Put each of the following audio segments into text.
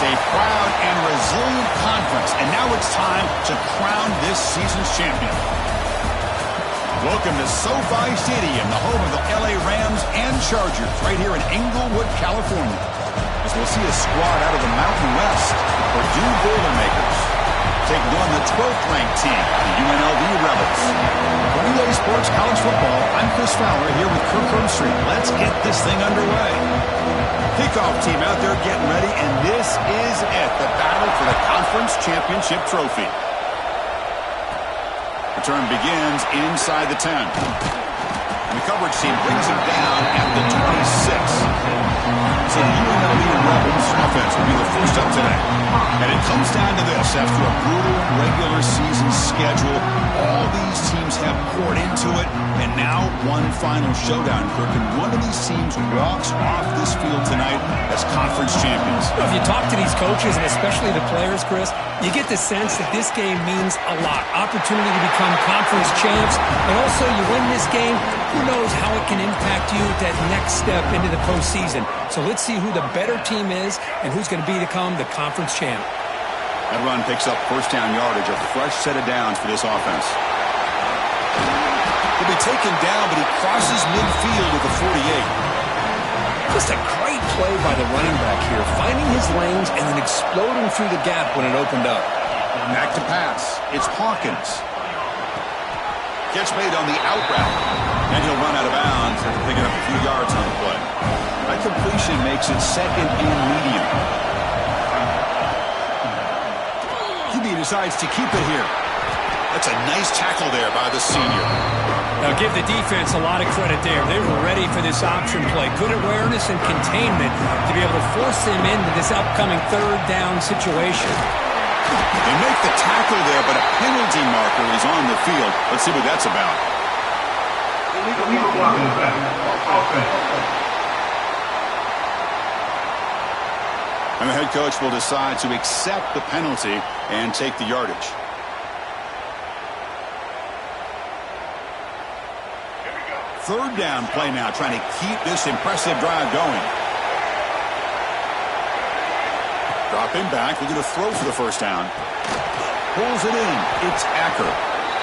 a proud and resilient conference, and now it's time to crown this season's champion. Welcome to SoFi Stadium, the home of the LA Rams and Chargers, right here in Inglewood, California. As we'll see a squad out of the Mountain West, the Purdue Boilermakers, taking on the 12th-ranked team, the UNLV Rebels. For Relay Sports College Football, I'm Chris Fowler here with Kirk Herbstreit. Let's get this thing underway. Kickoff team out there getting ready, and this is it, the battle for the conference championship trophy. Return begins inside the 10. And the coverage team brings him down at the 26. So the UNLV Rebels offense will be the first up today. And it comes down to this. After a brutal regular season schedule, all these teams have poured into it. And now one final showdown, Kirk. And one of these teams walks off this field tonight as conference champions. If you talk to these coaches, and especially the players, Chris, you get the sense that this game means a lot. Opportunity to become conference champs. And also, you win this game, who knows how it can impact you at that next step into the postseason. So let's see who the better team is and who's going to become the conference champ. That run picks up first down yardage, a fresh set of downs for this offense. He'll be taken down, but he crosses midfield with the 48. Just a great play by the running back here, finding his lanes and then exploding through the gap when it opened up. Back to pass. It's Hawkins. Catch made on the out route. And he'll run out of bounds after picking up a few yards on the play. That completion makes it second and medium. QB decides to keep it here. That's a nice tackle there by the senior. Now give the defense a lot of credit there. They were ready for this option play. Good awareness and containment to be able to force him into this upcoming third down situation. They make the tackle there, but a penalty marker is on the field. Let's see what that's about. And the head coach will decide to accept the penalty and take the yardage. Third down play now, trying to keep this impressive drive going. Dropping back, looking to throw for the first down. Pulls it in. It's Acker.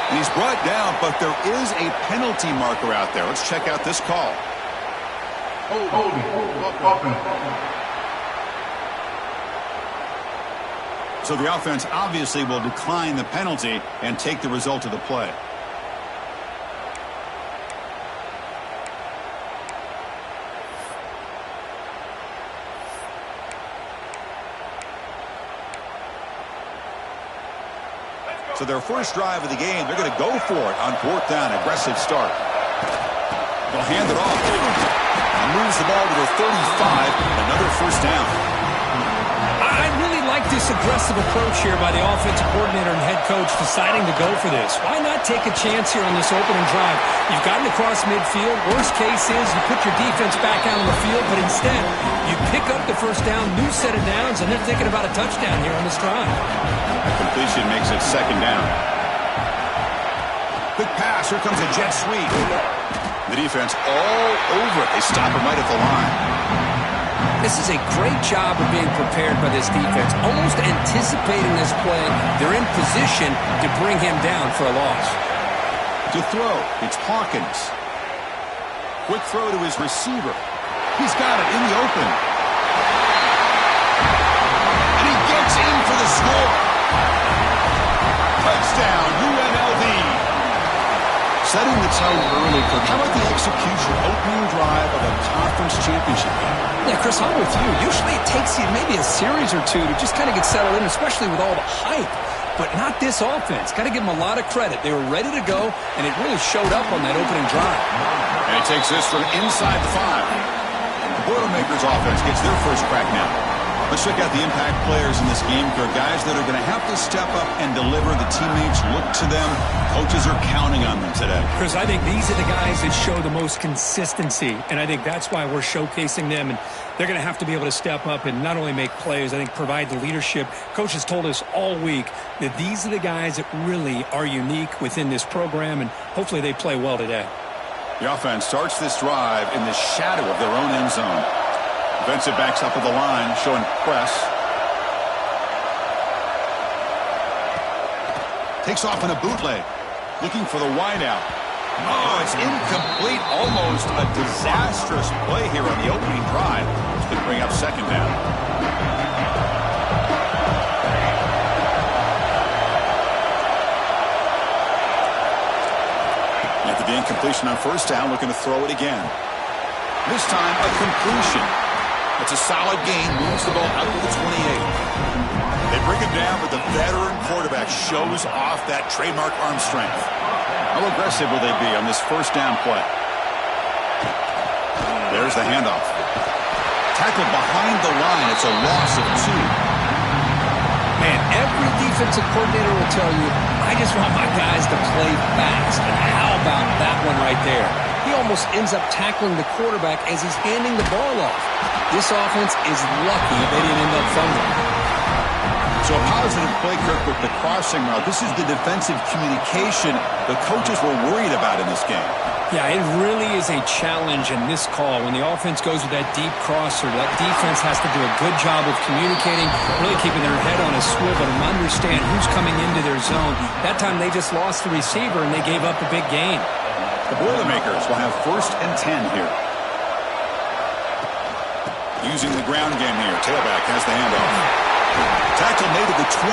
And he's brought down, but there is a penalty marker out there. Let's check out this call. So the offense obviously will decline the penalty and take the result of the play. So their first drive of the game, they're going to go for it on fourth down. Aggressive start. They'll hand it off. And moves the ball to the 35. Another first down. I really like this aggressive approach here by the offensive coordinator and head coach deciding to go for this. Why not take a chance here on this opening drive? You've gotten across midfield. Worst case is you put your defense back out on the field, but instead you pick up the first down, new set of downs, and they're thinking about a touchdown here on this drive. That completion makes it second down. Quick pass. Here comes a jet sweep. The defense all over it. They stop him right at the line. This is a great job of being prepared by this defense. Almost anticipating this play. They're in position to bring him down for a loss. To throw, it's Hawkins. Quick throw to his receiver. He's got it in the open. And he gets in for the score. Touchdown, UNLV. Setting the tone early, Kirk. How about the execution, opening drive of a conference championship game? Yeah, Chris, I'm with you. Usually it takes you maybe a series or two to just kind of get settled in, especially with all the hype. But not this offense. Got to give them a lot of credit. They were ready to go, and it really showed up on that opening drive. And he takes this from inside the 5. The Boilermakers offense gets their first crack now. Let's check out the impact players in this game. They're guys that are going to have to step up and deliver. The teammates look to them. Coaches are counting on them today. Chris, I think these are the guys that show the most consistency, and I think that's why we're showcasing them. And they're going to have to be able to step up and not only make plays, I think provide the leadership. Coaches told us all week that these are the guys that really are unique within this program, and hopefully they play well today. The offense starts this drive in the shadow of their own end zone. Defensive backs up at the line, showing press. Takes off in a bootleg. Looking for the wideout. Oh, it's incomplete. Almost a disastrous play here on the opening drive. It's going to bring up second down. After the incompletion on first down, looking to throw it again. This time, a completion. It's a solid gain. Moves the ball out to the 28. They bring it down, but the veteran quarterback shows off that trademark arm strength. How aggressive will they be on this first down play? There's the handoff. Tackled behind the line. It's a loss of 2. Man, every defensive coordinator will tell you, I just want my guys to play fast. And how about that one right there? He almost ends up tackling the quarterback as he's handing the ball off. This offense is lucky they didn't end up fumbling. So a positive play, Kirk, with the crossing route. This is the defensive communication the coaches were worried about in this game. Yeah, it really is a challenge in this call. When the offense goes with that deep crosser, that defense has to do a good job of communicating, really keeping their head on a swivel and understand who's coming into their zone. That time they just lost the receiver and they gave up a big gain. The Boilermakers will have 1st and 10 here. Using the ground game here. Tailback has the handoff. Tackle made at the 21.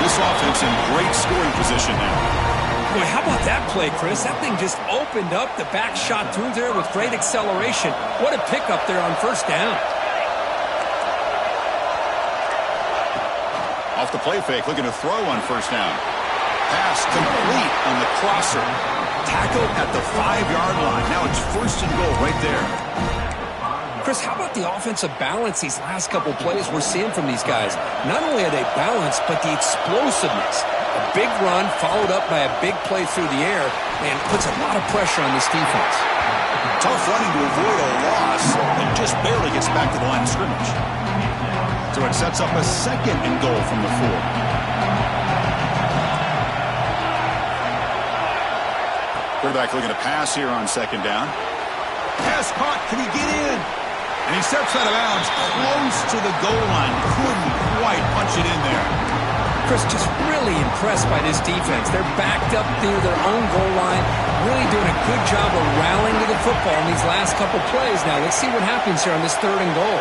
This offense in great scoring position now. Boy, how about that play, Chris? That thing just opened up. The back shot through there with great acceleration. What a pickup there on first down. Off the play fake, looking to throw on first down. Pass complete on the crosser. Tackled at the 5-yard line. Now it's 1st and goal right there. Chris, how about the offensive balance these last couple plays we're seeing from these guys? Not only are they balanced, but the explosiveness. A big run followed up by a big play through the air, and puts a lot of pressure on this defense. Tough running to avoid a loss, and just barely gets back to the line of scrimmage. So it sets up a 2nd and goal from the 4. Quarterback looking to pass here on 2nd down. Pass caught. Can he get in? And he steps out of bounds close to the goal line. Couldn't quite punch it in there. Chris, just really impressed by this defense. They're backed up near their own goal line, really doing a good job of rallying to the football in these last couple plays. Now, let's see what happens here on this 3rd and goal.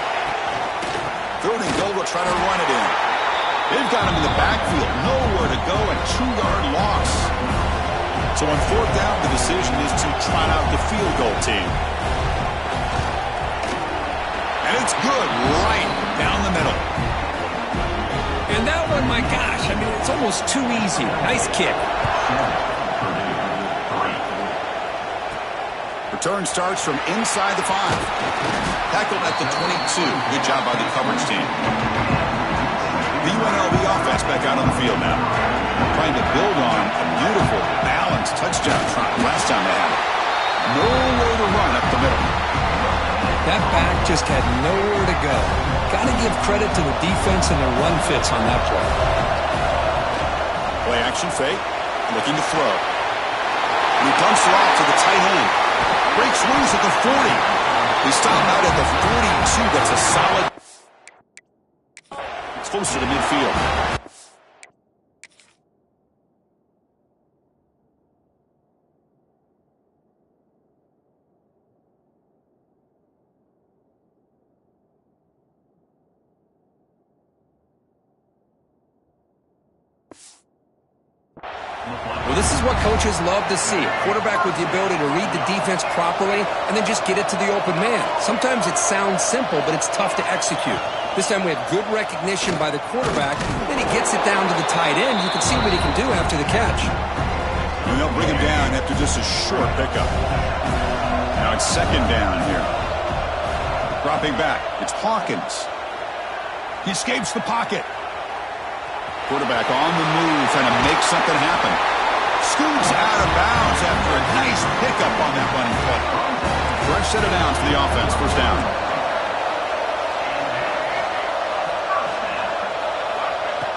3rd and goal, will try to run it in. They've got him in the backfield. Nowhere to go, a 2-yard loss. So on 4th down, the decision is to trot out the field goal team. And it's good right down the middle. And that one, my gosh, I mean, it's almost too easy. Nice kick. Return starts from inside the 5. Tackled at the 22. Good job by the coverage team. The UNLV offense back out on the field now. Trying to build on a beautiful, balanced touchdown try last time they had it. Nowhere to run up the middle. That back just had nowhere to go. Got to give credit to the defense and their run fits on that play. Play action fake. Looking to throw. And he dumps it off to the tight end. Breaks loose at the 40. He stopped out at the 42. That's a solid. It's closer to midfield. Well, this is what coaches love to see. A quarterback with the ability to read the defense properly and then just get it to the open man. Sometimes it sounds simple, but it's tough to execute. This time we have good recognition by the quarterback. Then he gets it down to the tight end. You can see what he can do after the catch. And they'll bring him down after just a short pickup. Now it's 2nd down here. Dropping back. It's Hawkins. He escapes the pocket. Quarterback on the move, trying to make something happen. Scoots out of bounds after a nice pickup on that running play. Fresh set of downs for the offense. 1st down.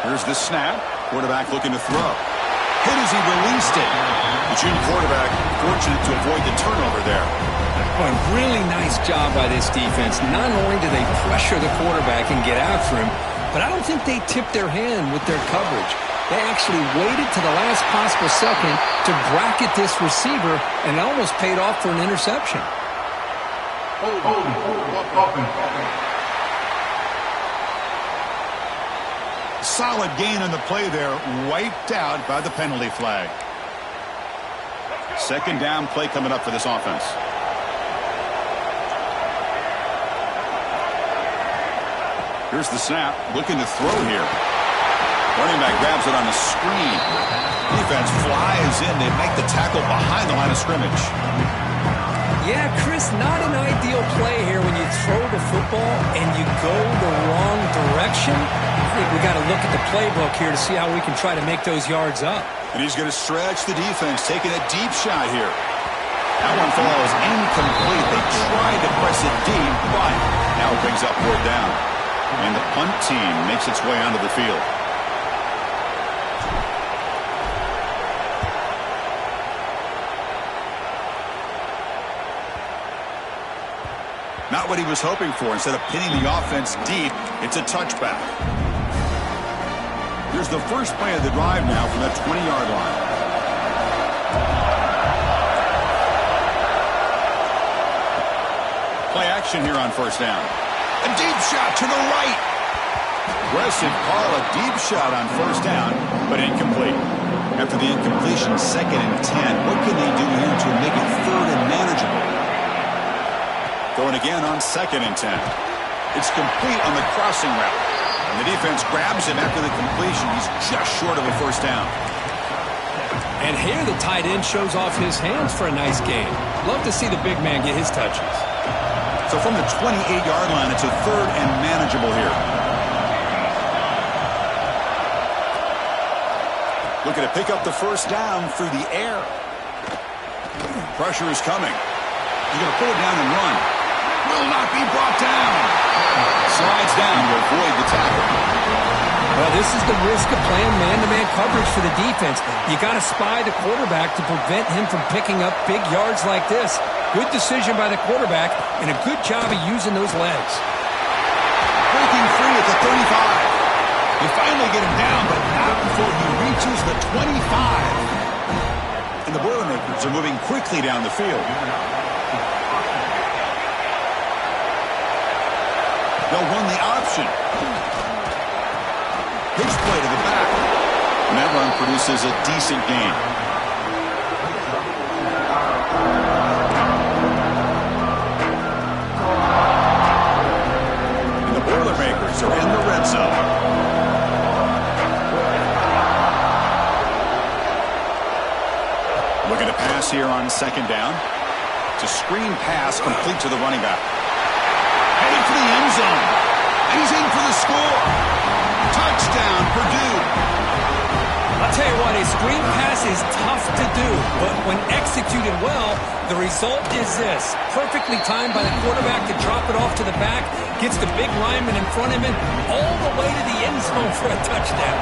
Here's the snap. Quarterback looking to throw. Hit as he released it. The junior quarterback fortunate to avoid the turnover there. Boy, really nice job by this defense. Not only do they pressure the quarterback and get after him, but I don't think they tip their hand with their coverage. They actually waited to the last possible second to bracket this receiver, and it almost paid off for an interception. Solid gain on the play there, wiped out by the penalty flag. Second down play coming up for this offense. Here's the snap, looking to throw here. Running back grabs it on the screen. Defense flies in. They make the tackle behind the line of scrimmage. Yeah, Chris, not an ideal play here when you throw the football and you go the wrong direction. I think we got to look at the playbook here to see how we can try to make those yards up. And he's going to stretch the defense, taking a deep shot here. That one falls incomplete. They tried to press it deep, but now it brings up fourth down. And the punt team makes its way onto the field. Not what he was hoping for. Instead of pinning the offense deep, it's a touchback. Here's the first play of the drive now from that 20-yard line. Play action here on first down. A deep shot to the right. Aggressive call, a deep shot on first down, but incomplete. After the incompletion, 2nd and 10. What can they do here to make it 3rd and manageable? Going again on 2nd and 10. It's complete on the crossing route. And the defense grabs him after the completion. He's just short of a first down. And here the tight end shows off his hands for a nice gain. Love to see the big man get his touches. So from the 28-yard line, it's a 3rd and manageable here. Looking to pick up the first down through the air. Pressure is coming. He's going to pull it down and run. Will not be brought down. Slides down to avoid the tackle. Well, this is the risk of playing man-to-man coverage for the defense. You got to spy the quarterback to prevent him from picking up big yards like this. Good decision by the quarterback and a good job of using those legs. Breaking free at the 35. They finally get him down, but not before he reaches the 25. And the Boilermakers are moving quickly down the field. They'll run the option. Pitch play to the back. And that run produces a decent gain. And the Boilermakers are in the red zone. Looking to pass here on 2nd down. It's a screen pass complete to the running back. Headed for the end zone. And he's in for the score. Touchdown, Purdue. I'll tell you what, a screen pass is tough to do, but when executed well, the result is this. Perfectly timed by the quarterback to drop it off to the back, gets the big lineman in front of him, all the way to the end zone for a touchdown.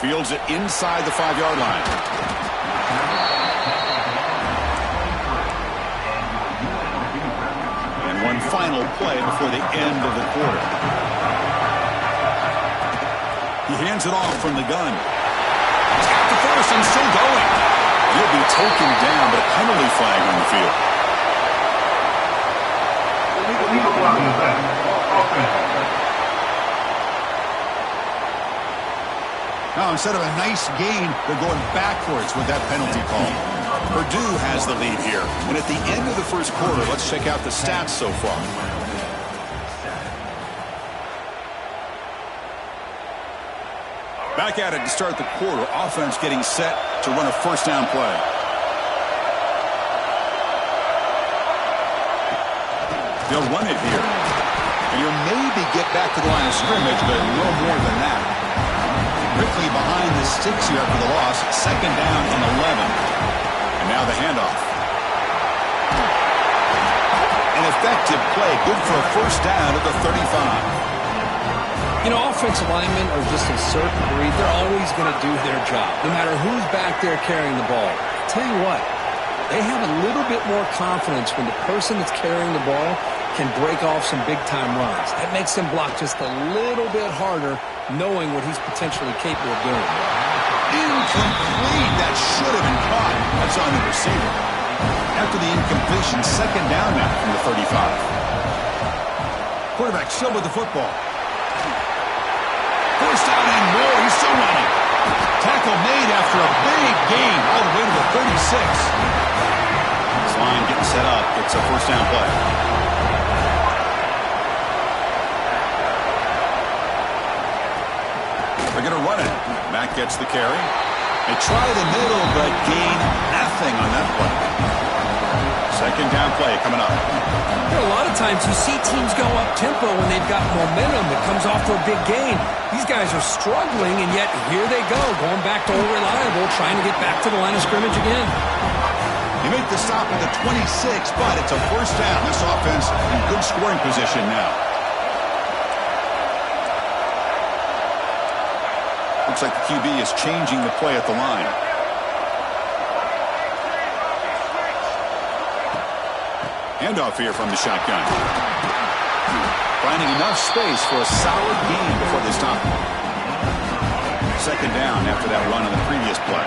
Fields it inside the 5-yard line. And one final play before the end of the quarter. He hands it off from the gun. He's got the first and still going. He'll be taken down, but a penalty flag on the field. Now, instead of a nice gain, they're going backwards with that penalty call. Purdue has the lead here. And at the end of the first quarter, let's check out the stats so far. Back at it to start the quarter. Offense getting set to run a first down play. They'll run it here. And you'll maybe get back to the line of scrimmage, but no more than that. Quickly behind the 6 here after the loss. 2nd down and 11. And now the handoff. An effective play. Good for a first down at the 35. You know, offensive linemen are just a certain breed. They're always going to do their job, no matter who's back there carrying the ball. I'll tell you what, they have a little bit more confidence when the person that's carrying the ball can break off some big-time runs. That makes him block just a little bit harder, knowing what he's potentially capable of doing. Incomplete. That should have been caught. That's on the receiver. After the incompletion, second down now from the 35. Quarterback still with the football. First down and more. He's still running. Tackle made after a big gain all the way to the 36. This line getting set up. It's a first down play. They're going to run it. Mack gets the carry. They try the middle, but gain nothing on that play. Second down play coming up. You know, a lot of times you see teams go up-tempo when they've got momentum that comes off to a big gain. These guys are struggling, and yet here they go, going back to old reliable, trying to get back to the line of scrimmage again. You make the stop at the 26, but it's a first down. This offense in good scoring position now. Looks like the QB is changing the play at the line. Handoff here from the shotgun. Finding enough space for a solid gain before they stop. Second down after that run on the previous play.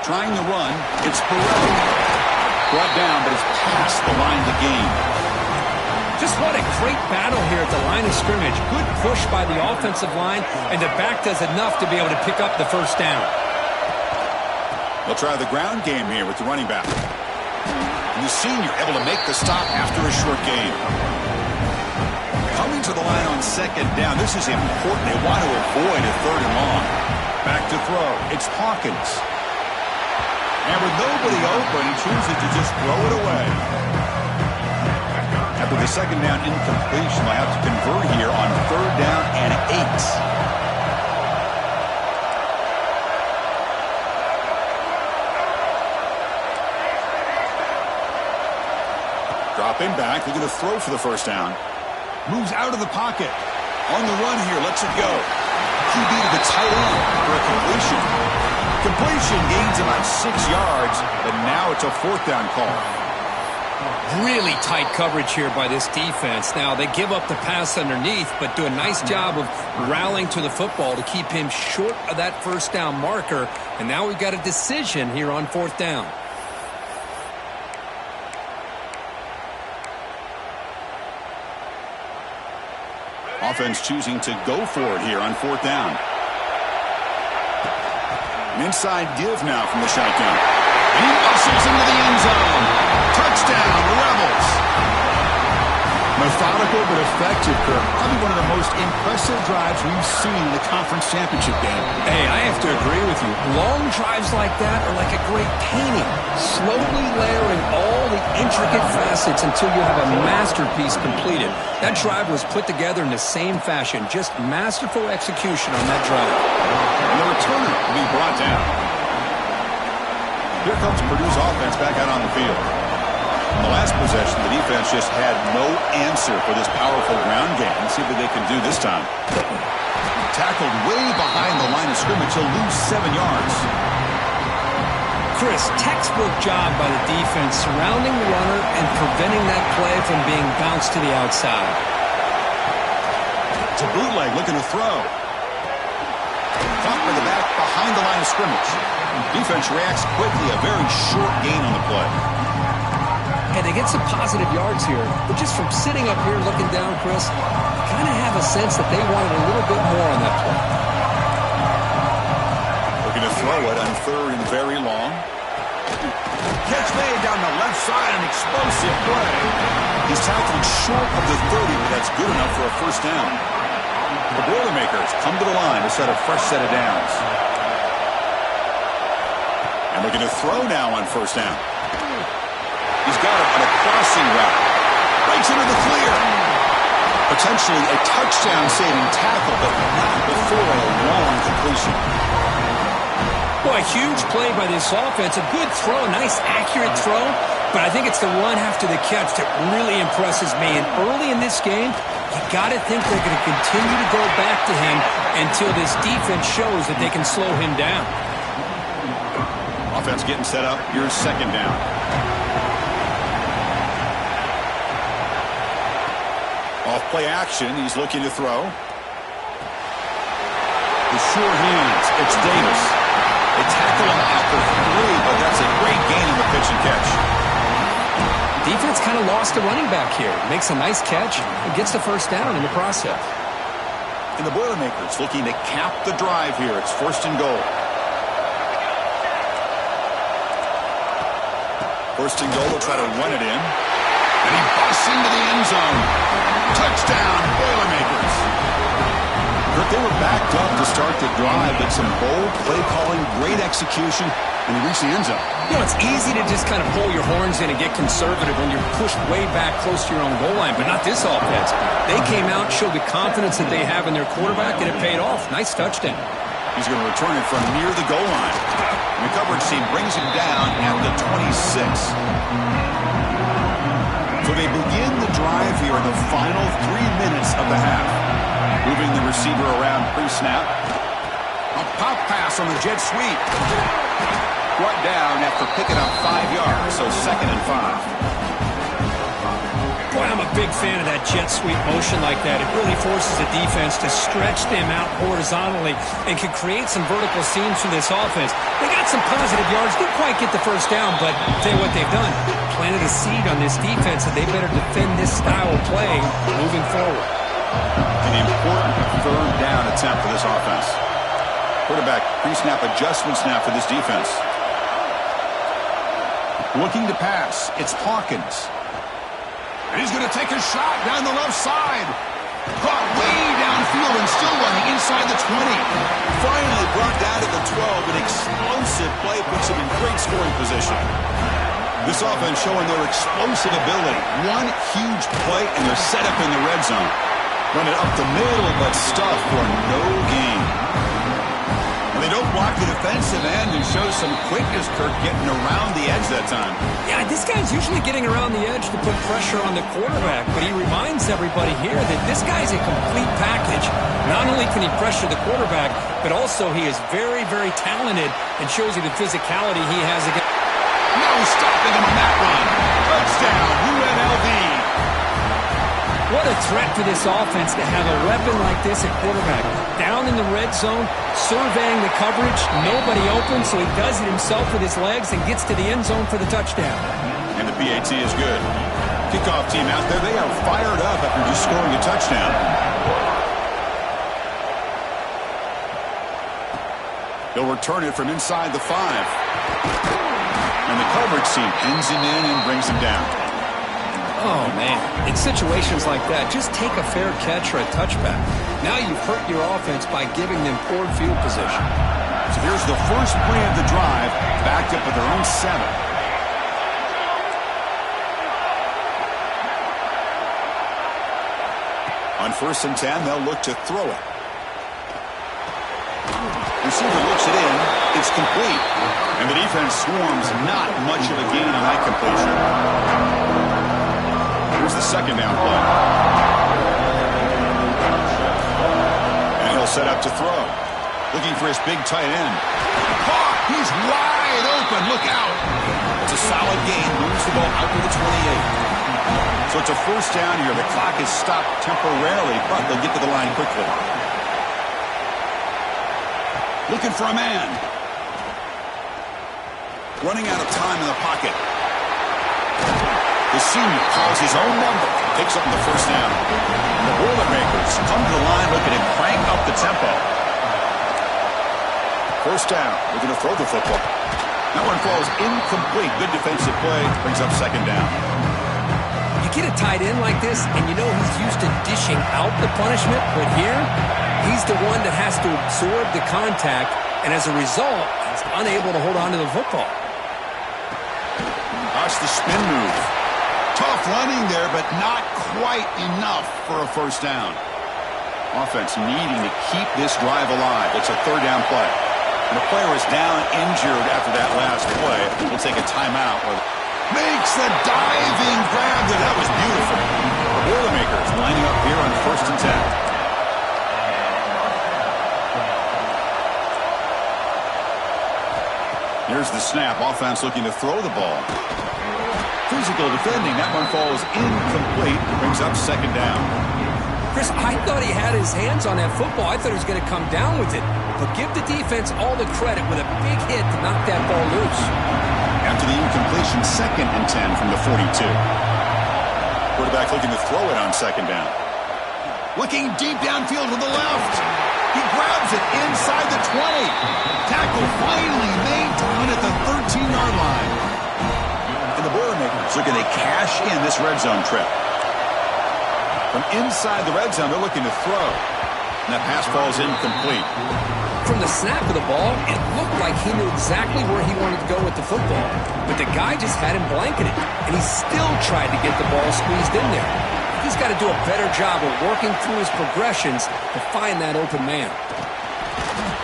Trying to run. It's Purdue. Brought down, but it's past the line to gain. Just what a great battle here at the line of scrimmage. Good push by the offensive line, and the back does enough to be able to pick up the first down. They'll try the ground game here with the running back. And the senior able to make the stop after a short gain. Coming to the line on second down. This is important. They want to avoid a third and long. Back to throw. It's Hawkins. And with nobody open, he chooses to just throw it away. After the second down incompletion, they'll have to convert here on third down and 8. Dropping back, looking to throw for the first down. Moves out of the pocket. On the run here, lets it go. QB to the tight end for a completion. Completion gains about 6 yards, but now it's a fourth down call. Really tight coverage here by this defense. Now, they give up the pass underneath, but do a nice job of rallying to the football to keep him short of that first down marker. And now we've got a decision here on fourth down. Offense choosing to go for it here on fourth down. An inside give now from the shotgun. And he muscles into the end zone. Touchdown, Rebels. Methodical but effective, Kirk. Probably one of the most impressive drives we've seen in the conference championship game. Hey, I have to agree with you. Long drives like that are like a great painting. Slowly layering all the intricate facets until you have a masterpiece completed. That drive was put together in the same fashion. Just masterful execution on that drive. And the returner will be brought down. Here comes Purdue's offense back out on the field. In the last possession, the defense just had no answer for this powerful ground game. Let's see what they can do this time. Tackled way behind the line of scrimmage. He'll lose 7 yards. Chris, textbook job by the defense surrounding the runner and preventing that play from being bounced to the outside. It's a bootleg looking to throw. Caught by the back behind the line of scrimmage. Defense reacts quickly. A very short gain on the play. And they get some positive yards here. But just from sitting up here looking down, Chris, I kind of have a sense that they wanted a little bit more on that play. Looking to throw it on third and very long. Catch made down the left side, an explosive play. He's tackled short of the 30, but that's good enough for a first down. The Boilermakers come to the line to set a fresh set of downs. And looking to throw now on first down. He's got it on a crossing route. Breaks into the clear. Potentially a touchdown-saving tackle, but not before a long completion. Boy, huge play by this offense. A good throw, a nice accurate throw. But I think it's the run after the catch that really impresses me. And early in this game, you got to think they're going to continue to go back to him until this defense shows that they can slow him down. Offense getting set up. Here's second down. Off play action. He's looking to throw. The sure hands. It's Davis. They tackle him out for 3, but that's a great gain on the pitch and catch. Defense kind of lost a running back here. Makes a nice catch and gets the first down in the process. And the Boilermakers looking to cap the drive here. It's first and goal. First and goal, they'll try to run it in. And he busts into the end zone. Touchdown, Boilermakers. They were backed up to start the drive, but some bold play calling, great execution, and he reached the end zone. You know, it's easy to just kind of pull your horns in and get conservative when you're pushed way back close to your own goal line, but not this offense. They came out, showed the confidence that they have in their quarterback, and it paid off. Nice touchdown. He's going to return it from near the goal line. And the coverage team brings him down at the 26. So they begin the drive here in the final 3 minutes of the half. Moving the receiver around pre-snap. A pop pass on the jet sweep. Brought down after picking up 5 yards, so second and 5. Boy, I'm a big fan of that jet sweep motion like that. It really forces the defense to stretch them out horizontally and can create some vertical seams for this offense. They got some positive yards. Didn't quite get the first down, but I'll tell you what they've done. Planted a seed on this defense that they better defend this style of play moving forward. An important third down attempt for this offense. Quarterback pre-snap adjustment snap for this defense. Looking to pass. It's Hawkins. And he's going to take a shot down the left side. Caught way downfield and still running inside the 20. Finally brought down to the 12. An explosive play puts him in great scoring position. This offense showing their explosive ability. One huge play and they're set up in the red zone. Run it up the middle, but stuff for no gain. And they don't block the defensive end and show some quickness, Kirk, getting around the edge that time. Yeah, this guy's usually getting around the edge to put pressure on the quarterback, but he reminds everybody here that this guy's a complete package. Not only can he pressure the quarterback, but also he is very, very talented and shows you the physicality he has against. No stopping him on that run. Touchdown, UNLV. What a threat for this offense to have a weapon like this at quarterback. Down in the red zone, surveying the coverage, nobody open, so he does it himself with his legs and gets to the end zone for the touchdown. And the PAT is good. Kickoff team out there, they are fired up after just scoring a touchdown. They'll return it from inside the 5. And the coverage team pins him in and brings him down. Oh, man. In situations like that, just take a fair catch or a touchback. Now you've hurt your offense by giving them poor field position. So here's the first play of the drive, backed up at their own 7. On first and 10, they'll look to throw it. Receiver looks it in. It's complete. And the defense swarms. Not much of a gain on that completion. Here's the second down play. And he'll set up to throw. Looking for his big tight end. Caught! He's wide open. Look out! It's a solid gain. Moves the ball out to the 28. So it's a first down here. The clock is stopped temporarily, but they'll get to the line quickly. Looking for a man. Running out of time in the pocket. The senior calls his own number. Picks up the first down. And the Boilermakers come to the line looking to crank up the tempo. First down. They're going to throw the football. That one falls incomplete. Good defensive play. Brings up second down. You get a tight end like this, and you know he's used to dishing out the punishment, but here, he's the one that has to absorb the contact, and as a result, he's unable to hold on to the football. Watch the spin move. Tough running there, but not quite enough for a first down. Offense needing to keep this drive alive. It's a third down play. And the player is down injured after that last play. We'll take a timeout. Makes the diving grab. That was beautiful. The Boilermakers lining up here on first and 10. Here's the snap. Offense looking to throw the ball. Physical defending. That one falls incomplete. Brings up second down. Chris, I thought he had his hands on that football. I thought he was going to come down with it. But give the defense all the credit with a big hit to knock that ball loose. After the incompletion, 2nd and 10 from the 42. Quarterback looking to throw it on second down. Looking deep downfield to the left. He grabs it inside the 20. Tackle finally made down at the 13-yard line. And the Boilermakers looking to cash in this red zone trip. From inside the red zone, they're looking to throw. And that pass falls incomplete. From the snap of the ball, it looked like he knew exactly where he wanted to go with the football. But the guy just had him blanketed, and he still tried to get the ball squeezed in there. He's got to do a better job of working through his progressions to find that open man.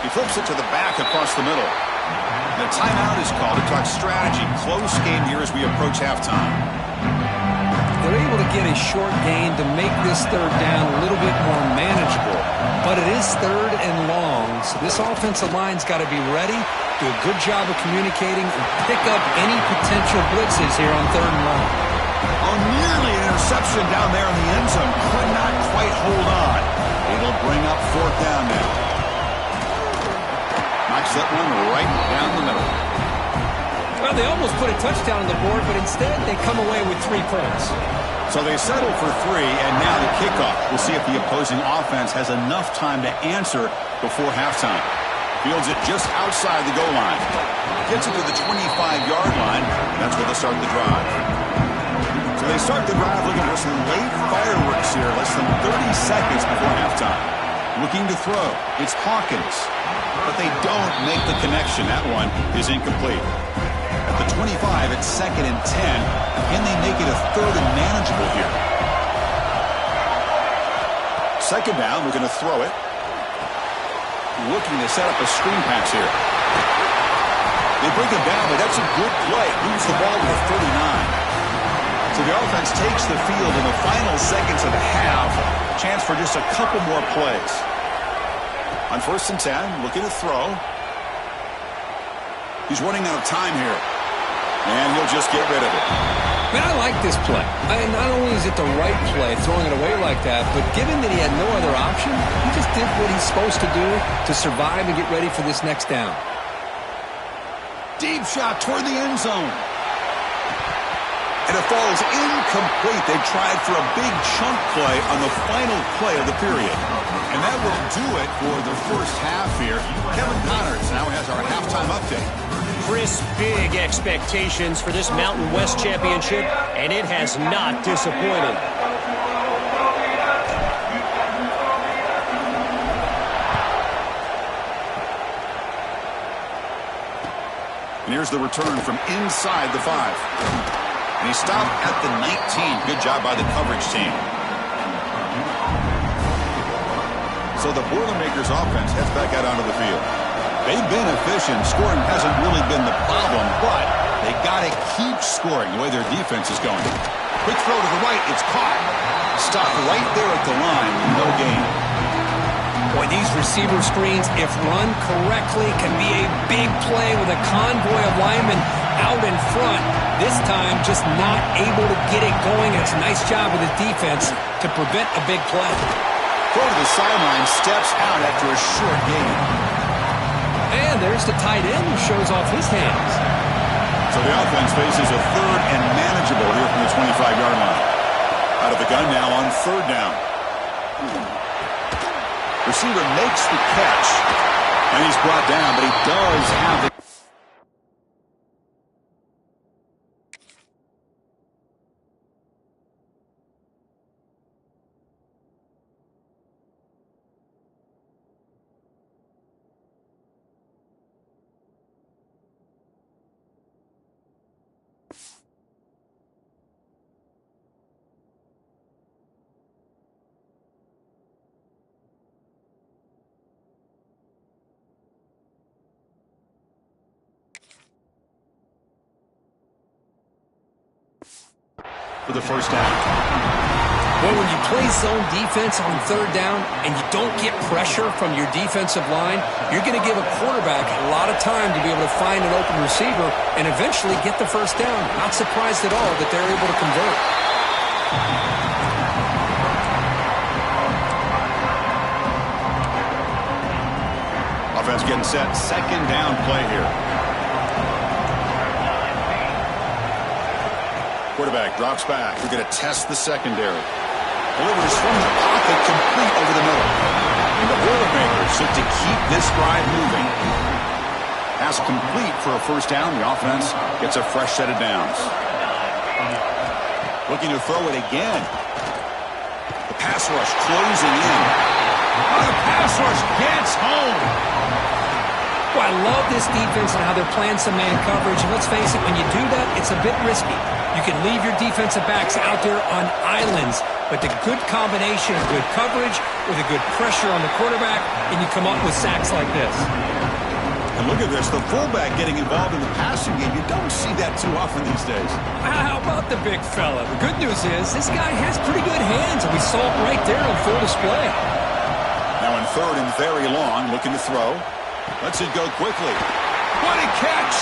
He flips it to the back across the middle. The timeout is called to talk strategy. Close game here as we approach halftime. They're able to get a short gain to make this third down a little bit more manageable. But it is third and long, so this offensive line's got to be ready, do a good job of communicating, and pick up any potential blitzes here on third and long. Oh, nearly an interception down there in the end zone. Could not quite hold on. It'll bring up fourth down now. Knocks that one right down the middle. Well, they almost put a touchdown on the board, but instead they come away with 3 points. So they settle for 3, and now the kickoff. We'll see if the opposing offense has enough time to answer before halftime. Fields it just outside the goal line. Gets it to the 25-yard line. That's where they start the drive. So they start the drive looking for some late fireworks here, less than 30 seconds before halftime. Looking to throw. It's Hawkins. But they don't make the connection. That one is incomplete. At the 25, it's 2nd and 10. Can they make it a third and manageable here? Second down, we're going to throw it. Looking to set up a screen pass here. They bring him down, but that's a good play. Moves the ball to the 39. So the offense takes the field in the final seconds of the half. Chance for just a couple more plays. On 1st and 10, looking to throw. He's running out of time here. And he'll just get rid of it. Man, I like this play. Not only is it the right play, throwing it away like that, but given that he had no other option, he just did what he's supposed to do to survive and get ready for this next down. Deep shot toward the end zone. And it falls incomplete. They tried for a big chunk play on the final play of the period. And that will do it for the first half here. Kevin Connors now has our halftime update. Chris, big expectations for this Mountain West Championship, and it has not disappointed. And here's the return from inside the 5. And he stopped at the 19. Good job by the coverage team. So the Boilermakers offense heads back out onto the field. They've been efficient. Scoring hasn't really been the problem, but they got to keep scoring the way their defense is going. Quick throw to the right. It's caught. Stopped right there at the line. No gain. Boy, these receiver screens, if run correctly, can be a big play with a convoy of linemen out in front. This time, just not able to get it going. It's a nice job of the defense to prevent a big play. Throw to the sideline, steps out after a short gain. And there's the tight end who shows off his hands. So the offense faces a third and manageable here from the 25-yard line. Out of the gun now on third down. Receiver makes the catch, and he's brought down, but he does have the... for the first down. Well, when you play zone defense on third down and you don't get pressure from your defensive line, you're going to give a quarterback a lot of time to be able to find an open receiver and eventually get the first down. Not surprised at all that they're able to convert. Offense getting set. Second down play here. Quarterback drops back. We're going to test the secondary. Delivers from the pocket, complete over the middle. And the Boilermakers look to keep this drive moving. Pass complete for a first down. The offense gets a fresh set of downs. Looking to throw it again. The pass rush closing in. Oh, the pass rush gets home. Well, I love this defense and how they're playing some man coverage. And let's face it, when you do that, it's a bit risky. You can leave your defensive backs out there on islands, but the good combination of good coverage with a good pressure on the quarterback, and you come up with sacks like this. And look at this, the fullback getting involved in the passing game. You don't see that too often these days. How about the big fella? The good news is this guy has pretty good hands, and we saw it right there on full display. Now in third and very long, looking to throw. Lets it go quickly. What a catch!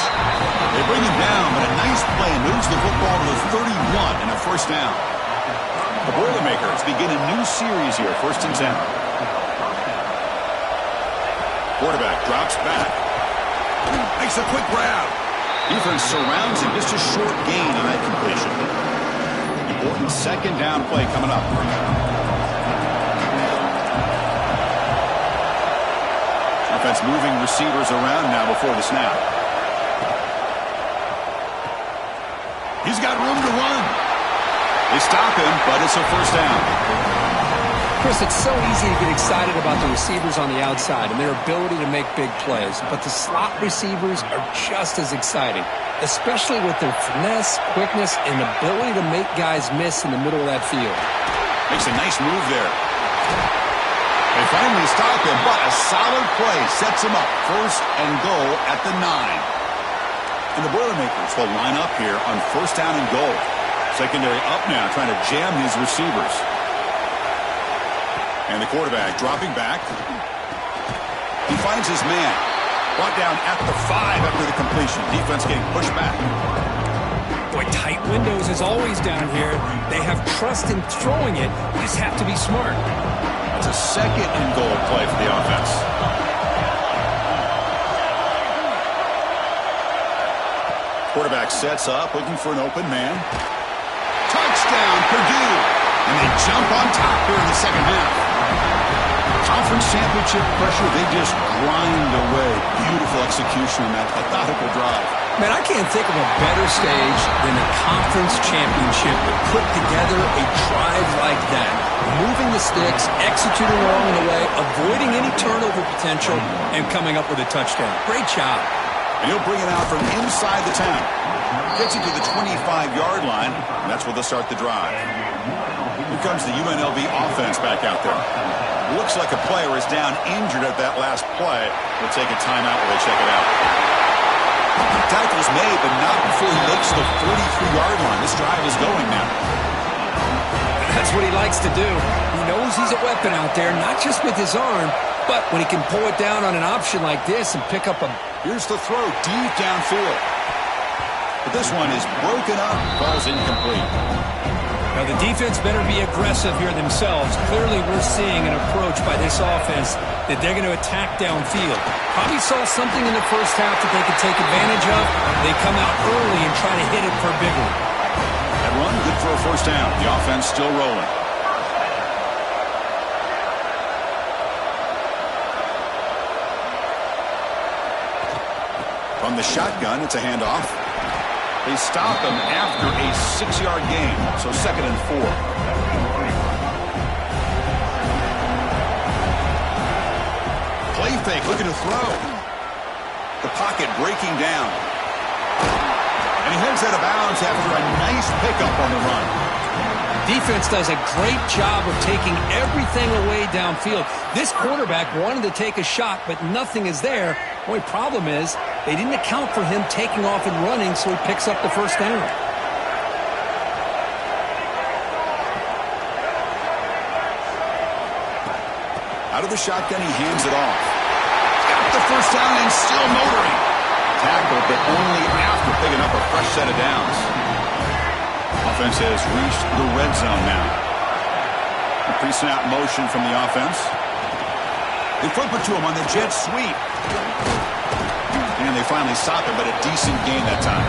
They bring him down, but a nice play moves the football to the 31 and a first down. The Boilermakers begin a new series here, 1st and 10. Quarterback drops back. Makes a quick grab. Defense surrounds him, just a short gain on that completion. Important second down play coming up. Offense moving receivers around now before the snap. He's got room to run. They stop him, but it's a first down. Chris, it's so easy to get excited about the receivers on the outside and their ability to make big plays, but the slot receivers are just as exciting, especially with their finesse, quickness, and ability to make guys miss in the middle of that field. Makes a nice move there. They finally stop him, but a solid play sets him up. 1st and goal at the 9. And the Boilermakers will line up here on 1st down and goal. Secondary up now, trying to jam his receivers. And the quarterback dropping back. He finds his man. Brought down at the 5 after the completion. Defense getting pushed back. Boy, tight windows as always down here. They have trust in throwing it. You just have to be smart. It's a 2nd and goal play for the offense. Quarterback sets up, looking for an open man. Touchdown, Purdue! And they jump on top here in the second half. Conference championship pressure, they just grind away. Beautiful execution on that methodical drive. Man, I can't think of a better stage than a conference championship to put together a drive like that. Moving the sticks, executing along the way, avoiding any turnover potential, and coming up with a touchdown. Great job. And he'll bring it out from inside the 10. Gets it to the 25-yard line, and that's where they'll start the drive. Here comes the UNLV offense back out there. Looks like a player is down injured at that last play. We'll take a timeout while they check it out. Tackle's made, but not before he makes the 43-yard line. This drive is going now. That's what he likes to do. He knows he's a weapon out there, not just with his arm, but when he can pull it down on an option like this and pick up a... Here's the throw deep downfield. But this one is broken up, falls incomplete. Now, the defense better be aggressive here themselves. Clearly, we're seeing an approach by this offense that they're going to attack downfield. Probably saw something in the first half that they could take advantage of. They come out early and try to hit it for a big one. That run, good for a first down. The offense still rolling. From the shotgun, it's a handoff. They stop him after a 6-yard gain, so 2nd and 4. Play fake, looking to throw. The pocket breaking down. And he heads out of bounds after a nice pickup on the run. Defense does a great job of taking everything away downfield. This quarterback wanted to take a shot, but nothing is there. The only problem is they didn't account for him taking off and running, so he picks up the first down. Out of the shotgun, he hands it off. Got the first down and still motoring. Tackle, but only after picking up a fresh set of downs. Offense has reached the red zone now. A pre-snap motion from the offense. They flip it to him on the jet sweep. And they finally stop it, but a decent gain that time.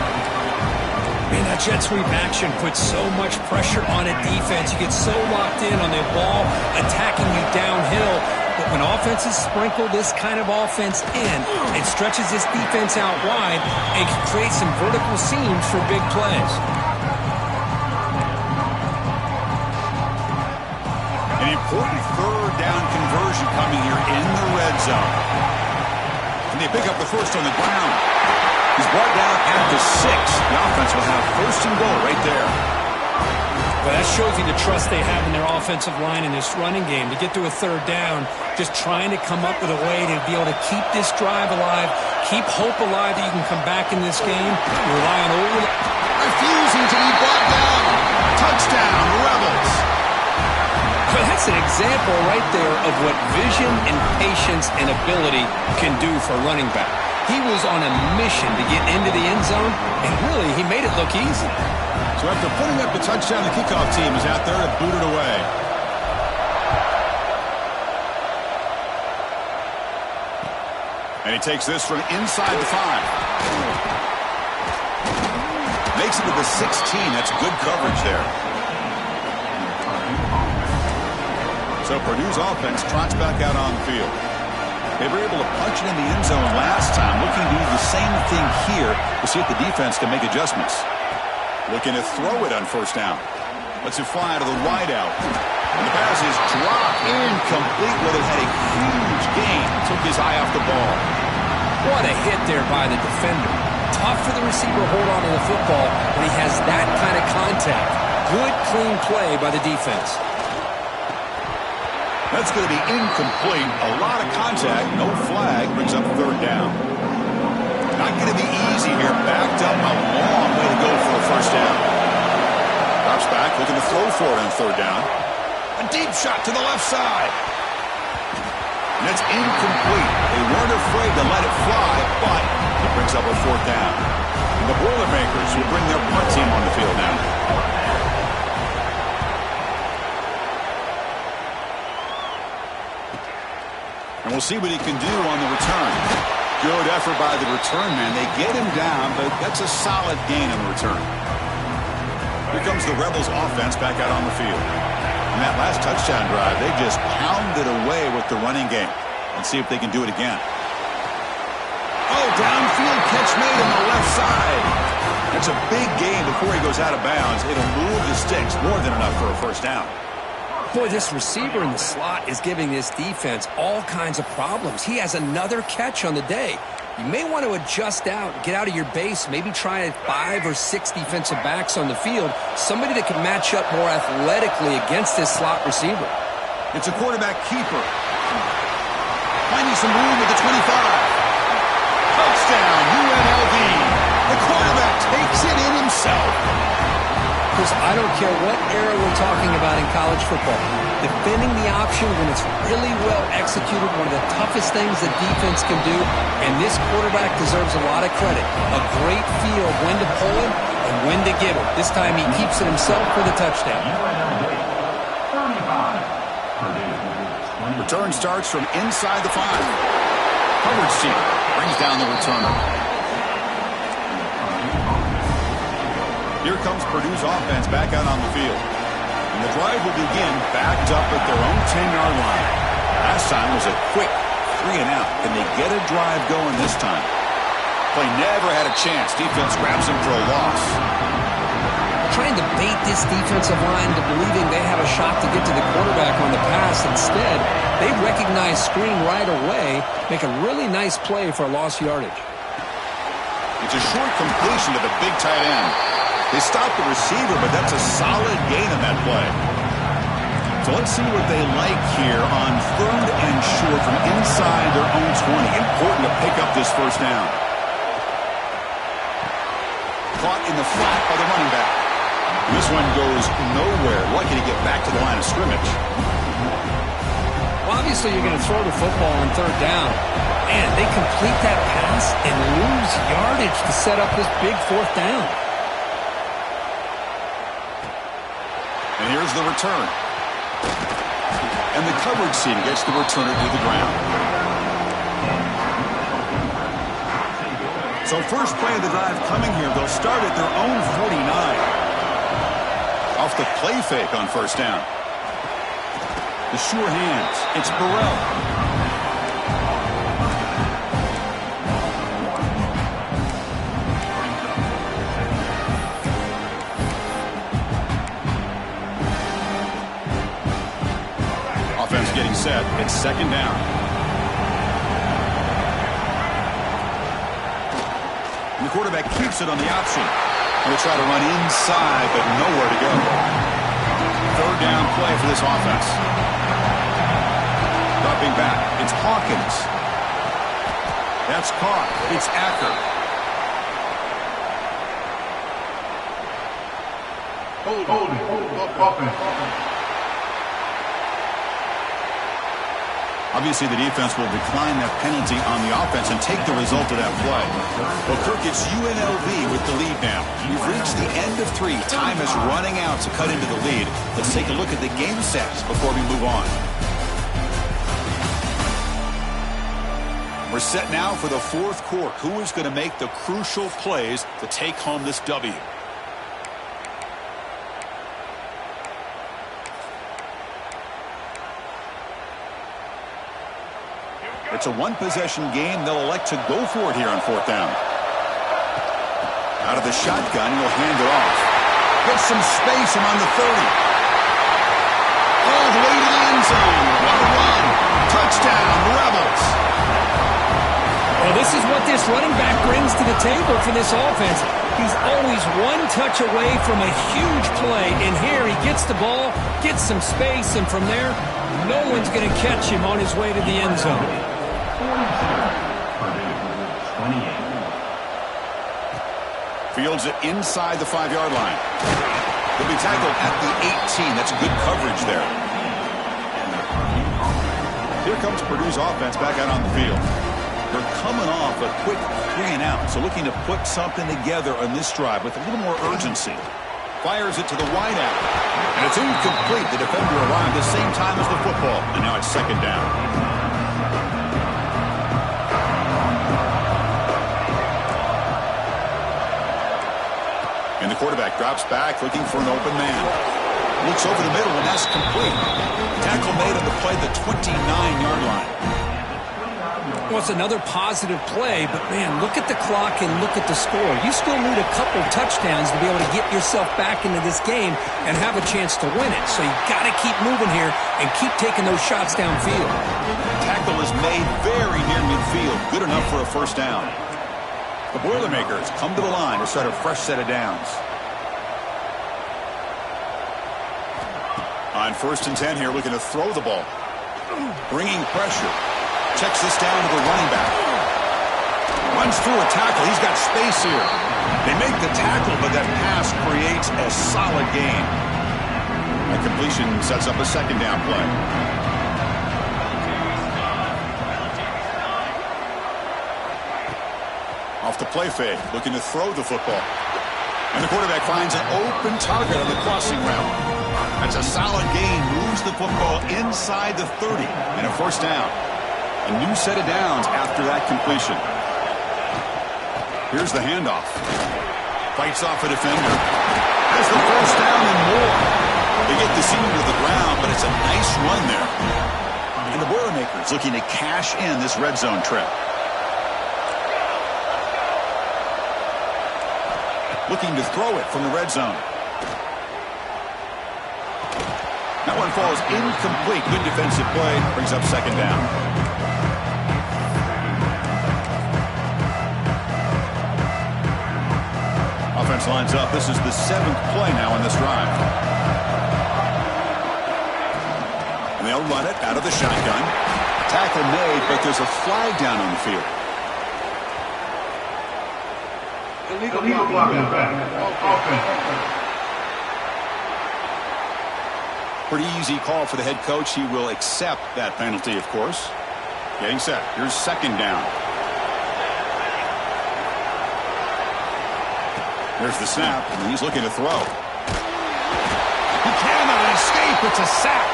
Man, that jet sweep action puts so much pressure on a defense. You get so locked in on the ball attacking you downhill. But when offenses sprinkle this kind of offense in, it stretches this defense out wide and can create some vertical seams for big plays. An important third down conversion coming here in the red zone. And they pick up the first on the ground. He's brought down at the 6. The offense will have first and goal right there. Well, that shows you the trust they have in their offensive line in this running game. To get to a third down, just trying to come up with a way to be able to keep this drive alive, keep hope alive that you can come back in this game. You rely on refusing to be brought down. Touchdown, Rebels. Well, that's an example right there of what vision and patience and ability can do for a running back. He was on a mission to get into the end zone, and really, he made it look easy. So after putting up the touchdown, the kickoff team is out there to boot it away. And he takes this from inside the 5. Makes it to the 16. That's good coverage there. So Purdue's offense trots back out on the field. They were able to punch it in the end zone last time, looking to do the same thing here to see if the defense can make adjustments. Looking to throw it on first down. Lets it fly to the wide out. And the pass is dropped incomplete. Well, they had a huge gain. Took his eye off the ball. What a hit there by the defender. Tough for the receiver to hold on to the football when he has that kind of contact. Good, clean play by the defense. That's going to be incomplete. A lot of contact. No flag. Brings up third down. Not going to be easy here. Backed up a long way to go for a first down. Drops back. Looking to throw for it on third down. A deep shot to the left side. And it's incomplete. They weren't afraid to let it fly, but it brings up a fourth down. And the Boilermakers will bring their punt team on the field now. And we'll see what he can do on the return. Good effort by the return man. They get him down, but that's a solid gain on the return. Here comes the Rebels offense back out on the field. In that last touchdown drive, they just pounded away with the running game. Let's see if they can do it again. Oh, downfield catch made on the left side. That's a big gain before he goes out of bounds. It'll move the sticks more than enough for a first down. Boy, this receiver in the slot is giving this defense all kinds of problems. He has another catch on the day. You may want to adjust out, get out of your base, maybe try 5 or 6 defensive backs on the field, somebody that can match up more athletically against this slot receiver. It's a quarterback keeper. Finding some room at the 25. Touchdown, UNLV. The quarterback takes it in himself. Chris, I don't care what era we're talking about in college football. Defending the option when it's really well executed, one of the toughest things the defense can do, and this quarterback deserves a lot of credit. A great feel of when to pull him and when to give it. This time he keeps it himself for the touchdown. Return starts from inside the 5. Coverage team brings down the returner. Here comes Purdue's offense back out on the field. And the drive will begin backed up at their own 10-yard line. Last time was a quick 3 and out. Can they get a drive going this time? Play never had a chance. Defense grabs him for a loss. Trying to bait this defensive line to believing they have a shot to get to the quarterback on the pass. Instead, they recognize screen right away, make a really nice play for lost yardage. It's a short completion to the big tight end. They stopped the receiver, but that's a solid gain on that play. So let's see what they like here on third and short from inside their own 20. Important to pick up this first down. Caught in the flat by the running back. This one goes nowhere. Lucky to get back to the line of scrimmage. Well, obviously you're going to throw the football on third down. Man, they complete that pass and lose yardage to set up this big fourth down. And here's the return. And the coverage team gets the returner to the ground. So first play of the drive coming here. They'll start at their own 49. Off the play fake on first down. The sure hands. It's Burrell. Offense getting set. It's second down. And the quarterback keeps it on the option. He'll try to run inside, but nowhere to go. Third down play for this offense. Dropping back. It's Hawkins. That's caught. It's Acker. Offense. Obviously, the defense will decline that penalty on the offense and take the result of that play. Well, Kirk, it's UNLV with the lead now. We've reached the end of 3. Time is running out to cut into the lead. Let's take a look at the game stats before we move on. We're set now for the fourth quarter. Who is going to make the crucial plays to take home this W? It's a one-possession game. They'll elect to go for it here on fourth down. Out of the shotgun, he'll hand it off. Gets some space around the 30. All the way to the end zone. What a run. Touchdown, Rebels. Well, this is what this running back brings to the table for this offense. He's always one touch away from a huge play, and here he gets the ball, gets some space, and from there, no one's going to catch him on his way to the end zone. Fields it inside the 5-yard line. He'll be tackled at the 18. That's good coverage there. Here comes Purdue's offense back out on the field. They're coming off a quick 3-and-out, so looking to put something together on this drive with a little more urgency. Fires it to the wideout, and it's incomplete. The defender arrived at the same time as the football, and now it's second down. And the quarterback drops back, looking for an open man. Looks over the middle, and that's complete. Tackle made on the play, the 29-yard line. Well, it's another positive play, but, man, look at the clock and look at the score. You still need a couple touchdowns to be able to get yourself back into this game and have a chance to win it. So you got to keep moving here and keep taking those shots downfield. Tackle is made very near midfield. Good enough for a first down. The Boilermakers come to the line to start a fresh set of downs. On 1st and 10 here, looking to throw the ball. Bringing pressure. Checks this down to the running back. Runs through a tackle. He's got space here. They make the tackle, but that pass creates a solid gain. That completion sets up a second down play. Off the play fake, looking to throw the football. And the quarterback finds an open target on the crossing route. That's a solid gain, moves the football inside the 30, and a first down. A new set of downs after that completion. Here's the handoff. Fights off a defender. Has the first down and more. They get the senior to the ground, but it's a nice run there. And the Boilermakers looking to cash in this red zone trip. Looking to throw it from the red zone. That one falls incomplete. Good defensive play. Brings up second down. Offense lines up. This is the 7th play now on this drive. And they'll run it out of the shotgun. Tackle made, but there's a flag down on the field. Illegal blocking back. Offense. Pretty easy call for the head coach. He will accept that penalty, of course. Getting set. Here's second down. There's the snap, and he's looking to throw. He cannot escape. It's a sack.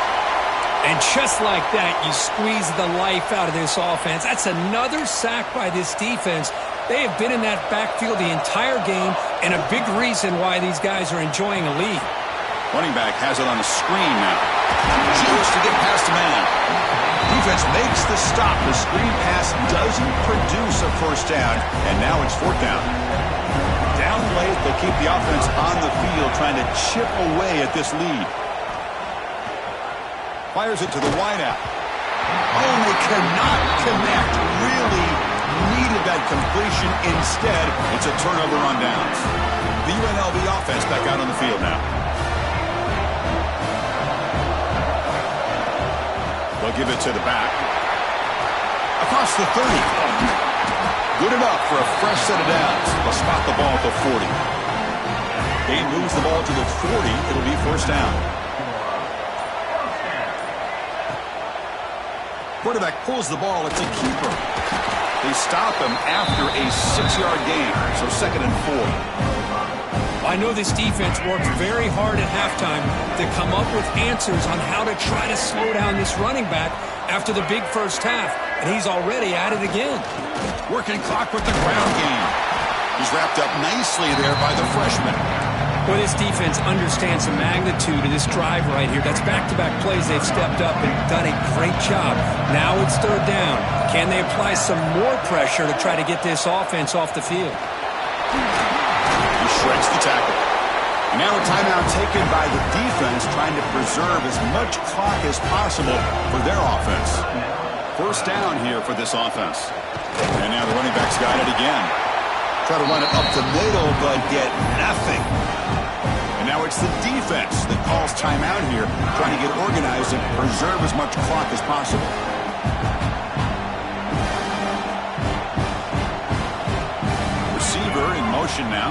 And just like that, you squeeze the life out of this offense. That's another sack by this defense. They have been in that backfield the entire game, and a big reason why these guys are enjoying a lead. Running back has it on the screen now. Just to get past the man. Defense makes the stop. The screen pass doesn't produce a first down, and now it's fourth down. Down late, they'll keep the offense on the field, trying to chip away at this lead. Fires it to the wideout. Oh, they cannot connect. Really needed that completion. Instead, it's a turnover on downs. The UNLV offense back out on the field now. They'll give it to the back. Across the 30. Good enough for a fresh set of downs. They'll spot the ball at the 40. Gain moves the ball to the 40. It'll be first down. Quarterback pulls the ball. It's a keeper. They stop him after a 6-yard gain. So second and 4. I know this defense worked very hard at halftime to come up with answers on how to try to slow down this running back after the big first half. And he's already at it again. Working clock with the ground game. He's wrapped up nicely there by the freshman. Well, this defense understands the magnitude of this drive right here. That's back-to-back plays. They've stepped up and done a great job. Now it's third down. Can they apply some more pressure to try to get this offense off the field? He shreds the tackle. Now a timeout taken by the defense, trying to preserve as much clock as possible for their offense. First down here for this offense. And now the running back's got it again. Try to run it up the middle, but get nothing. And now it's the defense that calls timeout here, trying to get organized and preserve as much clock as possible. Receiver in motion now.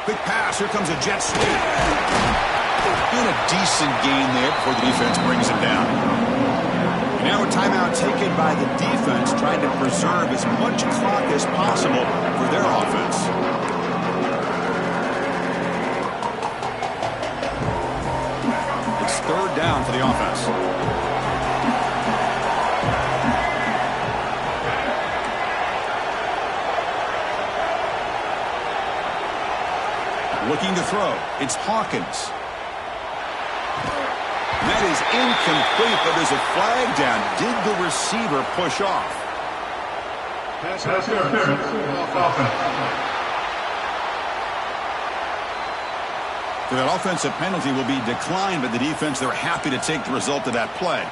Quick pass. Here comes a jet sweep. And a decent gain there before the defense brings him down. Now a timeout taken by the defense, trying to preserve as much clock as possible for their offense. It's third down for the offense. Looking to throw. It's Hawkins. That is incomplete, but there's a flag down. Did the receiver push off? So that offensive penalty will be declined by the defense. They're happy to take the result of that play.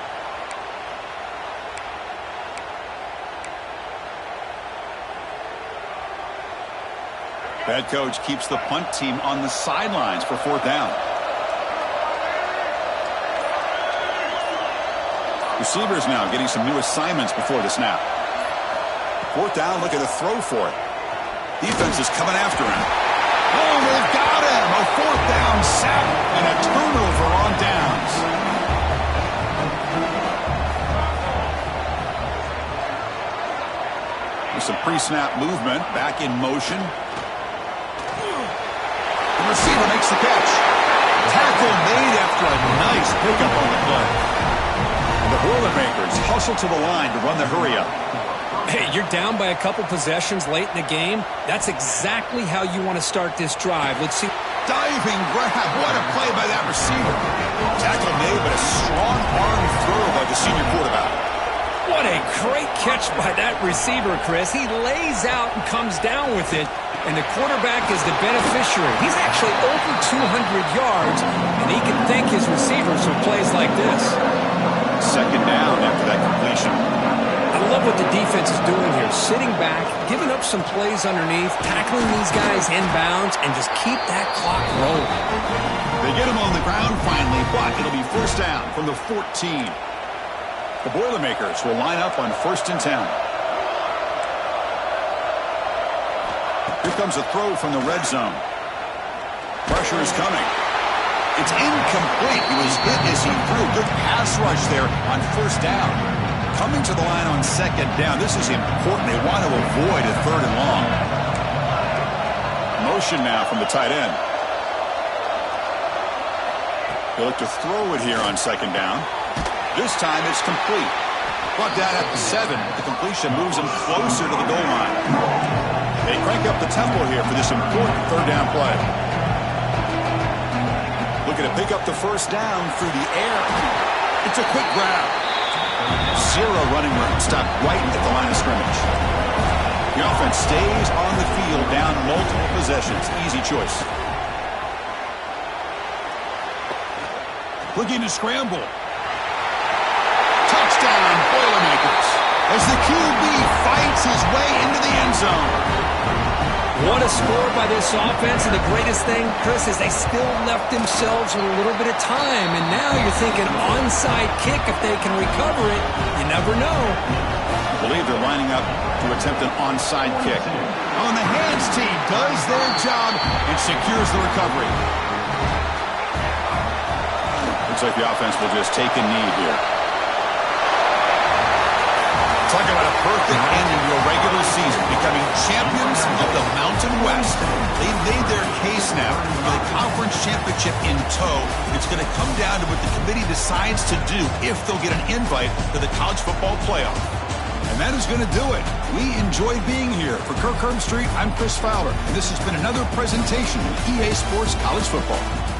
Head coach keeps the punt team on the sidelines for fourth down. Receivers now getting some new assignments before the snap. Fourth down, looking to throw for it. Defense is coming after him. Oh, they've got him! A fourth down sack and a turnover on downs. With some pre-snap movement, back in motion. The receiver makes the catch. Tackle made after a nice pickup on the play. The Boilermakers hustle to the line to run the hurry-up. Hey, you're down by a couple possessions late in the game. That's exactly how you want to start this drive. Let's see. Diving grab. What a play by that receiver. Tackle made, but a strong arm throw by the senior quarterback. What a great catch by that receiver, Chris. He lays out and comes down with it, and the quarterback is the beneficiary. He's actually over 200 yards, and he can thank his receivers for plays like this. Second down after that completion. I love what the defense is doing here. Sitting back, giving up some plays underneath, tackling these guys inbounds, and just keep that clock rolling. They get him on the ground finally, but it'll be first down from the 14. The Boilermakers will line up on 1st and 10. Here comes a throw from the red zone. Pressure is coming. It's incomplete. He was hit as he threw. Good pass rush there on first down. Coming to the line on second down. This is important. They want to avoid a third and long. Motion now from the tight end. They look to throw it here on second down. This time it's complete. Brought down at the 7. The completion moves him closer to the goal line. They crank up the tempo here for this important third down play. Looking to pick up the first down through the air. It's a quick grab. Zero running room. Stopped right at the line of scrimmage. The offense stays on the field down multiple possessions. Easy choice. Looking to scramble. Touchdown, Boilermakers. As the QB fights his way into the end zone. What a score by this offense, and the greatest thing, Chris, is they still left themselves with a little bit of time, and now you're thinking onside kick if they can recover it. You never know. I believe they're lining up to attempt an onside kick. On the hands team does their job and secures the recovery. Looks like the offense will just take a knee here. Talk about a perfect ending to a regular season, becoming champions of the Mountain West. They've made their case now with a conference championship in tow. It's going to come down to what the committee decides to do if they'll get an invite to the college football playoff. And that is going to do it. We enjoy being here. For Kirk Herbstreit, I'm Chris Fowler, and this has been another presentation of EA Sports College Football.